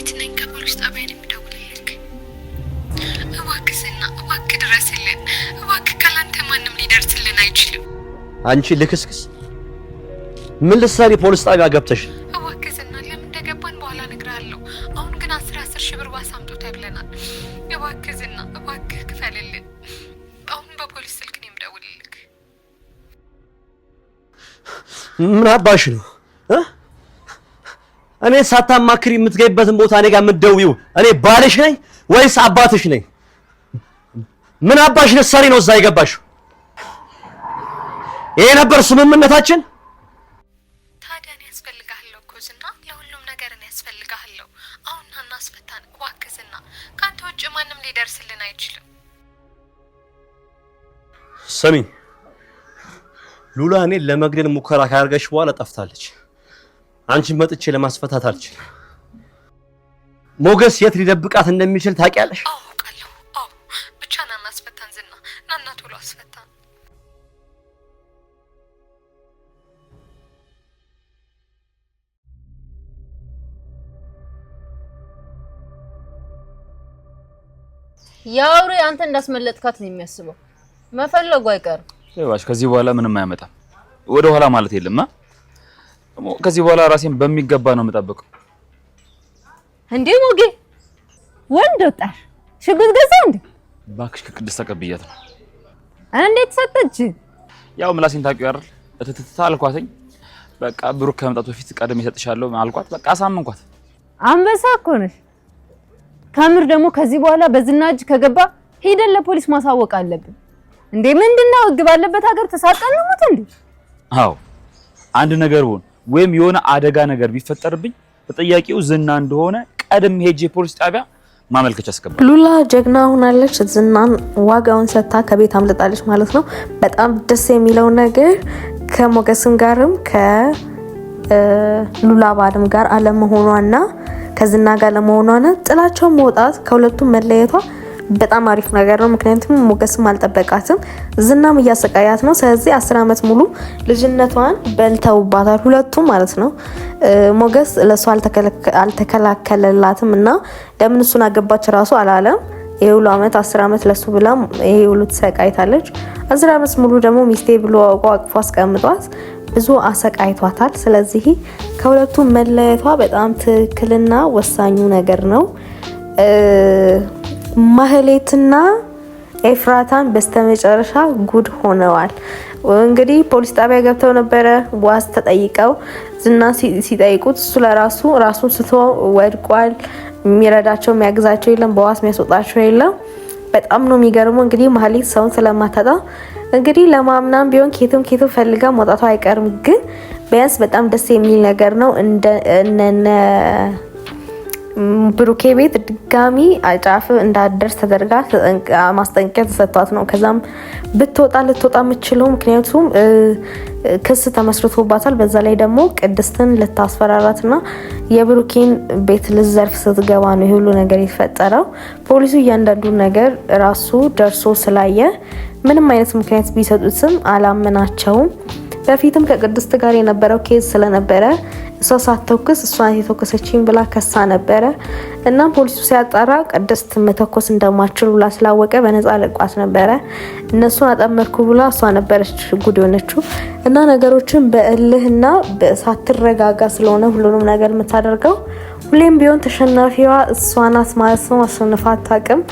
ማህሌት ነኝ ከፖሊስ ጣቢያ ነው የምደውልልክ። እባክህ ዝና እባክህ ድረስልን። እባክህ ካላንተ ማንም ሊደርስልን አይችልም። አንቺ ልክስክስ ምን ልትሰሪ ፖሊስ ጣቢያ ገብተሽ? እባክህ ዝና ለምን እንደገባን በኋላ እነግርሃለሁ። አሁን ግን 10 ሺህ ብር ዋስ አምጡ ተብለናል። እባክህ ዝና እባክህ ክፈልልን። አሁን በፖሊስ ስልክ ነው የምደውልልክ። ምን አባሽ ነው እኔ ሳታማክሪ የምትገይበትን ቦታ እኔ ጋር የምትደውይው? እኔ ባልሽ ነኝ ወይስ አባትሽ ነኝ? ምን አባሽ ልትሰሪ ነው እዛ የገባሽው? ይሄ ነበር ስምምነታችን? ታዲያ እኔ ያስፈልግሃለሁ እኮ ዝና፣ ለሁሉም ነገር እኔ ያስፈልግሃለሁ። አሁን እናስፈታን እባክህ ዝና። ከአንተ ውጭ ማንም ሊደርስልን አይችልም። ስሚ ሉላ እኔን ለመግደል ሙከራ ካደረገች በኋላ ጠፍታለች። አንቺን መጥቼ ለማስፈታት አልችልም። ሞገስ የት ሊደብቃት እንደሚችል ታውቂያለሽ? አውቃለሁ። አዎ ብቻ ና እናስፈታን ዝና፣ ናና ቶሎ አስፈታን። ያውሪ አንተ እንዳስመለጥካት ነው የሚያስበው። መፈለጉ አይቀርም። ይዋሽ ከዚህ በኋላ ምንም አይመጣም። ወደ ኋላ ማለት የለም። ከዚህ በኋላ ራሴን በሚገባ ነው የምጠብቀው። እንዴ ሞጌ ወንድ ወጣሽ ሽጉጥ ገዛ እንዴ? ባክሽ ከቅድስት ተቀብያት ነው። እንዴት ሰጠች? ያው ምላሴን ታውቂው አይደል? እትትታ አልኳትኝ። በቃ ብሩክ ከመምጣቱ በፊት ቀደም ይሰጥሻለሁ አልኳት። በቃ አሳመንኳት። አንበሳ እኮ ነሽ። ከምር ደግሞ ከዚህ በኋላ በዝናጅ ከገባ ሄደን ለፖሊስ ማሳወቅ አለብን። እንዴ ምንድነው ህግ ባለበት ሀገር ተሳቀን ነው እንዴ? አዎ አንድ ነገር ሆነ ወይም የሆነ አደጋ ነገር ቢፈጠርብኝ ተጠያቂው ዝና እንደሆነ ቀደም ሄጄ ፖሊስ ጣቢያ ማመልከቻ አስገባ። ሉላ ጀግና ሆናለች። ዝናን ዋጋውን ሰጥታ ከቤት አምልጣለች ማለት ነው። በጣም ደስ የሚለው ነገር ከሞገስም ጋርም ከሉላ ባልም ጋር አለመሆኗና ከዝና ጋር ለመሆኗና ጥላቸው መውጣት ከሁለቱም መለየቷ በጣም አሪፍ ነገር ነው። ምክንያቱም ሞገስም አልጠበቃትም፣ ዝናም እያሰቃያት ነው። ስለዚህ 10 አመት ሙሉ ልጅነቷን በልተውባታል ሁለቱም ማለት ነው። ሞገስ ለሷ አልተከላከለላትም እና ለምን እሱን አገባች ራሱ አላለም። የሁሉ አመት 10 አመት ለሱ ብላ ይሄ ሁሉ ተሰቃይታለች። 10 አመት ሙሉ ደግሞ ሚስቴ ብሎ አቋቁፎ አስቀምጧት ብዙ አሰቃይቷታል። ስለዚህ ከሁለቱም መለየቷ በጣም ትክክልና ወሳኙ ነገር ነው። ማህሌትና ኤፍራታን በስተመጨረሻ ጉድ ሆነዋል። እንግዲህ ፖሊስ ጣቢያ ገብተው ነበረ ዋስ ተጠይቀው ዝና ሲጠይቁት እሱ ራሱን ስቶ ወድቋል። የሚረዳቸው የሚያግዛቸው የለም፣ በዋስ የሚያስወጣቸው የለም። በጣም ነው የሚገርመው። እንግዲህ ማህሌት ሰውን ስለማታጣ እንግዲህ ለማምናም ቢሆን ኬቱም ፈልጋ መውጣቷ አይቀርም። ግን ቢያንስ በጣም ደስ የሚል ነገር ነው። እነነ ብሩኬ ቤት ድጋሚ አጫፍ እንዳደርስ ተደርጋ ማስጠንቀቂያ ተሰጥቷት ነው ከዛም ልትወጣ የምትችለው። ምክንያቱም ክስ ተመስርቶባታል። በዛ ላይ ደግሞ ቅድስትን ልታስፈራራትና የብሩኬን ቤት ልዘርፍ ስትገባ ነው ይሄ ሁሉ ነገር የተፈጠረው። ፖሊሱ እያንዳንዱ ነገር ራሱ ደርሶ ስላየ ምንም አይነት ምክንያት ቢሰጡትም አላመናቸውም። በፊትም ከቅድስት ጋር የነበረው ኬዝ ስለነበረ እሷ ሳትተኩስ እሷን የተኮሰችኝ ብላ ከሳ ነበረ እና ፖሊሱ ሲያጣራ ቅድስት መተኮስ እንደማትችል ብላ ስላወቀ በነፃ ለቋት ነበረ። እነሱን አጠመርኩ ብላ እሷ ነበረች ጉድ የሆነችው እና ነገሮችን በእልህና ሳትረጋጋ ስለሆነ ሁሉንም ነገር የምታደርገው ሁሌም ቢሆን ተሸናፊዋ እሷ ናት ማለት ነው። አሸንፋ አታውቅም።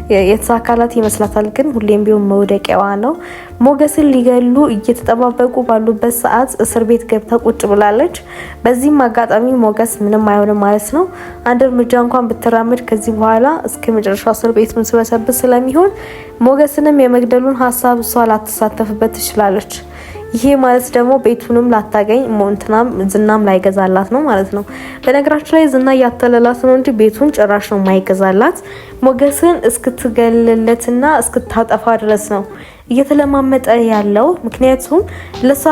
የተሳካላት ይመስላታል፣ ግን ሁሌም ቢሆን መውደቂያዋ ነው። ሞገስን ሊገሉ እየተጠባበቁ ባሉበት ሰዓት እስር ቤት ገብታ ቁጭ ብላለች። በዚህም አጋጣሚ ሞገስ ምንም አይሆንም ማለት ነው። አንድ እርምጃ እንኳን ብትራመድ ከዚህ በኋላ እስከ መጨረሻው እስር ቤት ምንስበሰብስ ስለሚሆን ሞገስንም የመግደሉን ሀሳብ እሷ ላትሳተፍበት ትችላለች። ይሄ ማለት ደግሞ ቤቱንም ላታገኝ ሞንትናም ዝናም ላይገዛላት ነው ማለት ነው። በነገራችን ላይ ዝና ያተለላት ነው እንጂ ቤቱን ጭራሽ ነው ማይገዛላት። ሞገስን እስክትገልለትና እስክታጠፋ ድረስ ነው እየተለማመጠ ያለው። ምክንያቱም ለሷ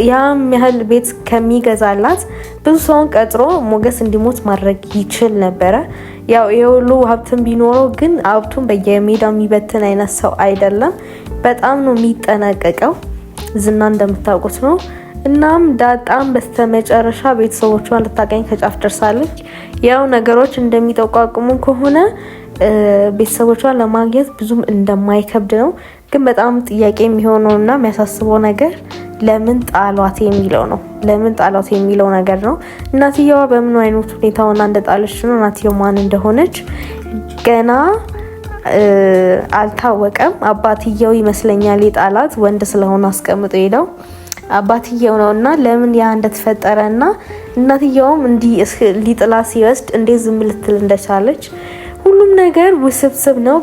ያም ያህል ቤት ከሚገዛላት ብዙ ሰውን ቀጥሮ ሞገስ እንዲሞት ማድረግ ይችል ነበረ። ያው የሁሉ ሀብትን ቢኖረው ግን ሀብቱን በየሜዳው የሚበትን አይነት ሰው አይደለም። በጣም ነው የሚጠነቀቀው። ዝና እንደምታውቁት ነው እናም ዳጣም በስተመጨረሻ ቤተሰቦቿን ልታገኝ ከጫፍ ደርሳለች። ያው ነገሮች እንደሚጠቋቁሙ ከሆነ ቤተሰቦቿን ለማግኘት ብዙም እንደማይከብድ ነው። ግን በጣም ጥያቄ የሚሆነውና የሚያሳስበው ነገር ለምን ጣሏት የሚለው ነው። ለምን ጣሏት የሚለው ነገር ነው። እናትየዋ በምን አይነት ሁኔታ ሆና እንደጣለች ነው። እናትየው ማን እንደሆነች ገና አልታወቀም። አባትየው ይመስለኛል የጣላት፣ ወንድ ስለሆነ አስቀምጦ ሄደው አባትየው ነውና ለምን ያ እንደተፈጠረና እናትየውም እንዲህ ሊጥላ ሲወስድ እንዴት ዝም ልትል እንደቻለች ሁሉም ነገር ውስብስብ ነው።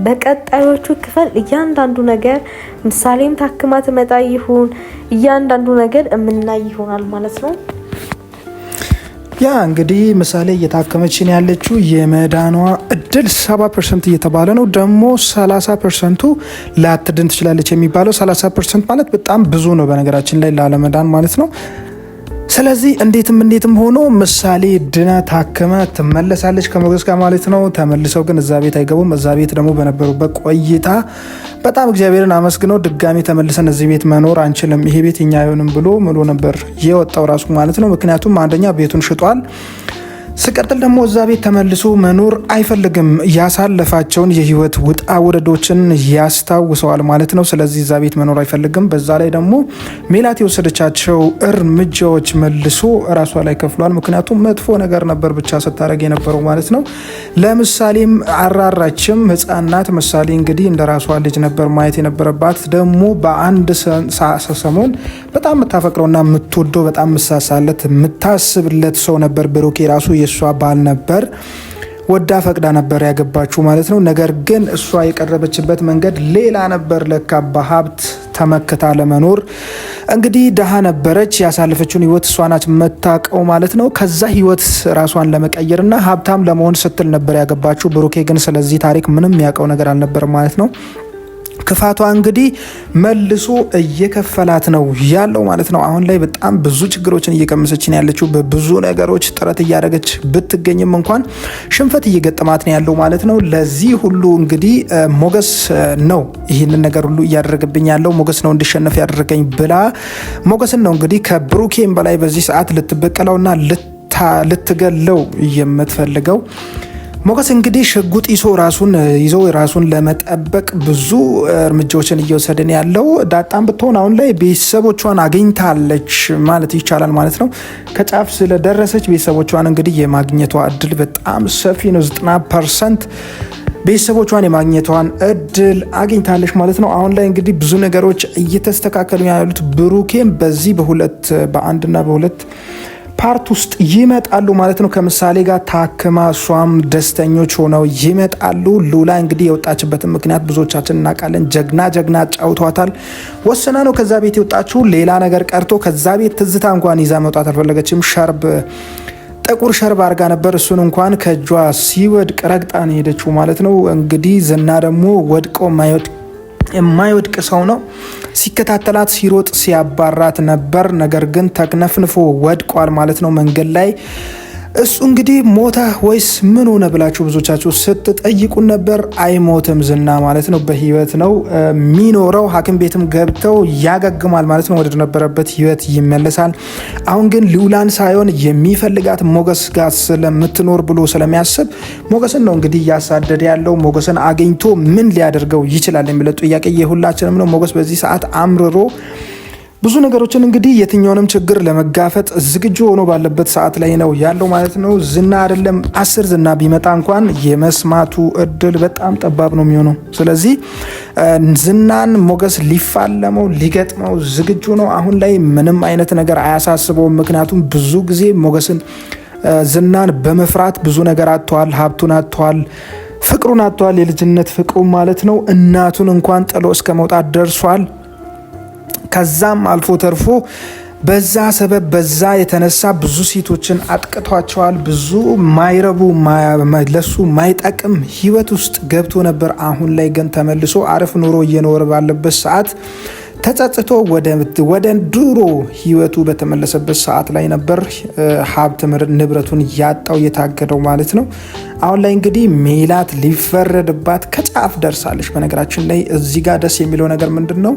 በቀጣዮቹ ክፍል እያንዳንዱ ነገር ምሳሌም ታክማ ትመጣ ይሁን እያንዳንዱ ነገር የምናይ ይሆናል ማለት ነው። ያ እንግዲህ ምሳሌ እየታከመች ነው ያለችው። የመዳኗ እድል 70% እየተባለ ነው። ደግሞ 30%ቱ ላትድን ትችላለች የሚባለው 30% ማለት በጣም ብዙ ነው በነገራችን ላይ ላለመዳን ማለት ነው። ስለዚህ እንዴትም ሆኖ ምሳሌ ድና ታክመ ትመለሳለች ከሞገስ ጋር ማለት ነው። ተመልሰው ግን እዛ ቤት አይገቡም። እዛ ቤት ደግሞ በነበሩበት ቆይታ በጣም እግዚአብሔርን አመስግነው ድጋሚ ተመልሰን እዚህ ቤት መኖር አንችልም፣ ይሄ ቤት እኛ አይሆንም ብሎ ምሎ ነበር የወጣው ራሱ ማለት ነው። ምክንያቱም አንደኛ ቤቱን ሽጧል፣ ስቀጥል ደግሞ እዛ ቤት ተመልሶ መኖር አይፈልግም። ያሳለፋቸውን የህይወት ውጣ ውረዶችን ያስታውሰዋል ማለት ነው። ስለዚህ እዛ ቤት መኖር አይፈልግም። በዛ ላይ ደግሞ ሜላት የወሰደቻቸው እርምጃዎች መልሶ እራሷ ላይ ከፍሏል። ምክንያቱም መጥፎ ነገር ነበር ብቻ ስታደርግ የነበረው ማለት ነው። ለምሳሌም አራራችም ህፃናት ምሳሌ እንግዲህ እንደ ራሷ ልጅ ነበር ማየት የነበረባት። ደግሞ በአንድ ሰሞን በጣም የምታፈቅረውና የምትወደው በጣም ምሳሳለት የምታስብለት ሰው ነበር ብሩኬ ራሱ የሷ ባል ነበር። ወዳ ፈቅዳ ነበር ያገባችው ማለት ነው። ነገር ግን እሷ የቀረበችበት መንገድ ሌላ ነበር። ለካ በሀብት ተመክታ ለመኖር እንግዲህ ደሃ ነበረች። ያሳለፈችውን ህይወት እሷ ናች መታቀው ማለት ነው። ከዛ ህይወት ራሷን ለመቀየርና ሀብታም ለመሆን ስትል ነበር ያገባችው። ብሩኬ ግን ስለዚህ ታሪክ ምንም ያውቀው ነገር አልነበረም ማለት ነው። ክፋቷ እንግዲህ መልሶ እየከፈላት ነው ያለው ማለት ነው። አሁን ላይ በጣም ብዙ ችግሮችን እየቀመሰች ነው ያለችው። በብዙ ነገሮች ጥረት እያደረገች ብትገኝም እንኳን ሽንፈት እየገጠማት ነው ያለው ማለት ነው። ለዚህ ሁሉ እንግዲህ ሞገስ ነው ይህንን ነገር ሁሉ እያደረገብኝ ያለው፣ ሞገስ ነው እንዲሸነፍ ያደረገኝ ብላ ሞገስን ነው እንግዲህ ከብሩኬም በላይ በዚህ ሰዓት ልትበቀለውና ልትገለው የምትፈልገው። ሞገስ እንግዲህ ሽጉጥ ይዞ ራሱን ለመጠበቅ ብዙ እርምጃዎችን እየወሰደን ያለው። ዳጣም ብትሆን አሁን ላይ ቤተሰቦቿን አግኝታለች ማለት ይቻላል ማለት ነው። ከጫፍ ስለደረሰች ቤተሰቦቿን እንግዲህ የማግኘቷ እድል በጣም ሰፊ ነው። 90% ቤተሰቦቿን የማግኘቷን እድል አግኝታለች ማለት ነው። አሁን ላይ እንግዲህ ብዙ ነገሮች እየተስተካከሉ ያሉት ብሩኬም በዚህ በአንድና በሁለት ፓርት ውስጥ ይመጣሉ ማለት ነው። ከምሳሌ ጋር ታክማ እሷም ደስተኞች ሆነው ይመጣሉ። ሉላ እንግዲህ የወጣችበትን ምክንያት ብዙዎቻችን እናውቃለን። ጀግና ጫውቷታል። ወስና ነው ከዛ ቤት የወጣችው። ሌላ ነገር ቀርቶ ከዛ ቤት ትዝታ እንኳን ይዛ መውጣት አልፈለገችም። ጥቁር ሸርብ አድርጋ ነበር። እሱን እንኳን ከእጇ ሲወድቅ ረግጣ ነው ሄደችው ማለት ነው። እንግዲህ ዝና ደግሞ ወድቆ የማይወድቅ ሰው ነው። ሲከታተላት ሲሮጥ ሲያባራት ነበር። ነገር ግን ተክነፍንፎ ወድቋል ማለት ነው መንገድ ላይ። እሱ እንግዲህ ሞተ ወይስ ምን ሆነ ብላችሁ ብዙዎቻችሁ ስትጠይቁን ነበር። አይሞትም ዝና ማለት ነው፣ በህይወት ነው የሚኖረው። ሐኪም ቤትም ገብተው ያገግማል ማለት ነው፣ ወደ ነበረበት ህይወት ይመለሳል። አሁን ግን ሉላን ሳይሆን የሚፈልጋት ሞገስ ጋር ስለምትኖር ብሎ ስለሚያስብ ሞገስን ነው እንግዲህ እያሳደደ ያለው። ሞገስን አግኝቶ ምን ሊያደርገው ይችላል የሚለው ጥያቄ የሁላችንም ነው። ሞገስ በዚህ ሰዓት አምርሮ ብዙ ነገሮችን እንግዲህ የትኛውንም ችግር ለመጋፈጥ ዝግጁ ሆኖ ባለበት ሰዓት ላይ ነው ያለው ማለት ነው። ዝና አይደለም 10 ዝና ቢመጣ እንኳን የመስማቱ እድል በጣም ጠባብ ነው የሚሆነው። ስለዚህ ዝናን ሞገስ ሊፋለመው ሊገጥመው ዝግጁ ነው። አሁን ላይ ምንም አይነት ነገር አያሳስበውም። ምክንያቱም ብዙ ጊዜ ሞገስን ዝናን በመፍራት ብዙ ነገር አጥቷል። ሀብቱን አጥቷል፣ ፍቅሩን አጥቷል፣ የልጅነት ፍቅሩ ማለት ነው። እናቱን እንኳን ጥሎ እስከ መውጣት ደርሷል። ከዛም አልፎ ተርፎ በዛ ሰበብ በዛ የተነሳ ብዙ ሴቶችን አጥቅቷቸዋል። ብዙ ማይረቡ ለሱ ማይጠቅም ህይወት ውስጥ ገብቶ ነበር። አሁን ላይ ግን ተመልሶ አሪፍ ኑሮ እየኖረ ባለበት ሰዓት ተጸጽቶ ወደ ድሮ ህይወቱ በተመለሰበት ሰዓት ላይ ነበር ሀብት ንብረቱን ያጣው የታገደው ማለት ነው። አሁን ላይ እንግዲህ ሜላት ሊፈረድባት ከጫፍ ደርሳለች። በነገራችን ላይ እዚህ ጋር ደስ የሚለው ነገር ምንድን ነው?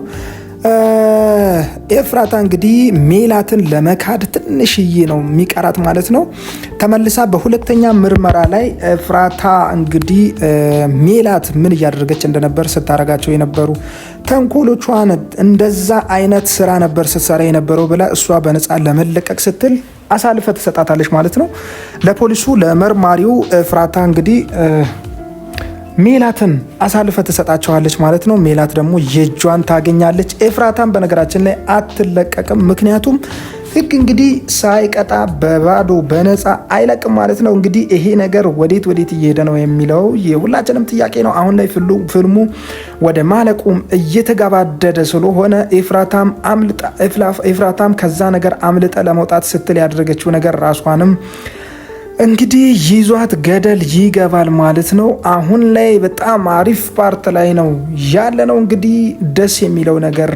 ኤፍራታ እንግዲህ ሜላትን ለመካድ ትንሽዬ ነው የሚቀራት ማለት ነው። ተመልሳ በሁለተኛ ምርመራ ላይ ኤፍራታ እንግዲህ ሜላት ምን እያደረገች እንደነበር ስታረጋቸው የነበሩ ተንኮሎቿን እንደዛ አይነት ስራ ነበር ስትሰራ የነበረው ብላ እሷ በነፃ ለመለቀቅ ስትል አሳልፈ ትሰጣታለች ማለት ነው ለፖሊሱ ለመርማሪው። ኤፍራታ እንግዲህ ሜላትን አሳልፈ ትሰጣቸዋለች ማለት ነው። ሜላት ደግሞ የእጇን ታገኛለች። ኤፍራታን በነገራችን ላይ አትለቀቅም። ምክንያቱም ህግ እንግዲህ ሳይቀጣ በባዶ በነፃ አይለቅም ማለት ነው። እንግዲህ ይሄ ነገር ወዴት እየሄደ ነው የሚለው የሁላችንም ጥያቄ ነው። አሁን ላይ ፊልሙ ወደ ማለቁም እየተገባደደ ስለሆነ ኤፍራታም ከዛ ነገር አምልጠ ለመውጣት ስትል ያደረገችው ነገር ራሷንም እንግዲህ ይዟት ገደል ይገባል ማለት ነው። አሁን ላይ በጣም አሪፍ ፓርት ላይ ነው ያለ ነው። እንግዲህ ደስ የሚለው ነገር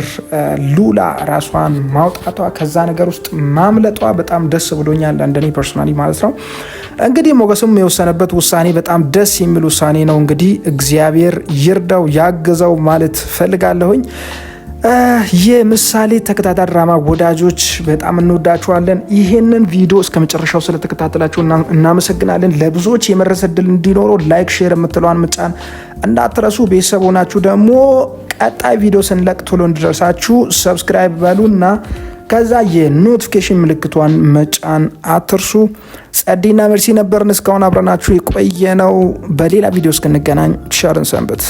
ሉላ ራሷን ማውጣቷ ከዛ ነገር ውስጥ ማምለጧ በጣም ደስ ብሎኛል እንደኔ ፐርሶናሊ ማለት ነው። እንግዲህ ሞገስም የወሰነበት ውሳኔ በጣም ደስ የሚል ውሳኔ ነው። እንግዲህ እግዚአብሔር ይርዳው ያግዘው ማለት ፈልጋለሁኝ። የምሳሌ ተከታታይ ድራማ ወዳጆች በጣም እንወዳችኋለን። ይሄንን ቪዲዮ እስከ መጨረሻው ስለተከታተላችሁ እናመሰግናለን። ለብዙዎች የመድረስ እድል እንዲኖረው ላይክ፣ ሼር የምትለዋን ምጫን እንዳትረሱ። ቤተሰብ ሆናችሁ ደግሞ ቀጣይ ቪዲዮ ስንለቅ ቶሎ እንዲደርሳችሁ ሰብስክራይብ በሉና ከዛ የኖቲፊኬሽን ምልክቷን መጫን አትርሱ። ጸዲና መርሲ ነበርን እስካሁን አብረናችሁ የቆየ ነው። በሌላ ቪዲዮ እስክንገናኝ ቸርን ሰንብት።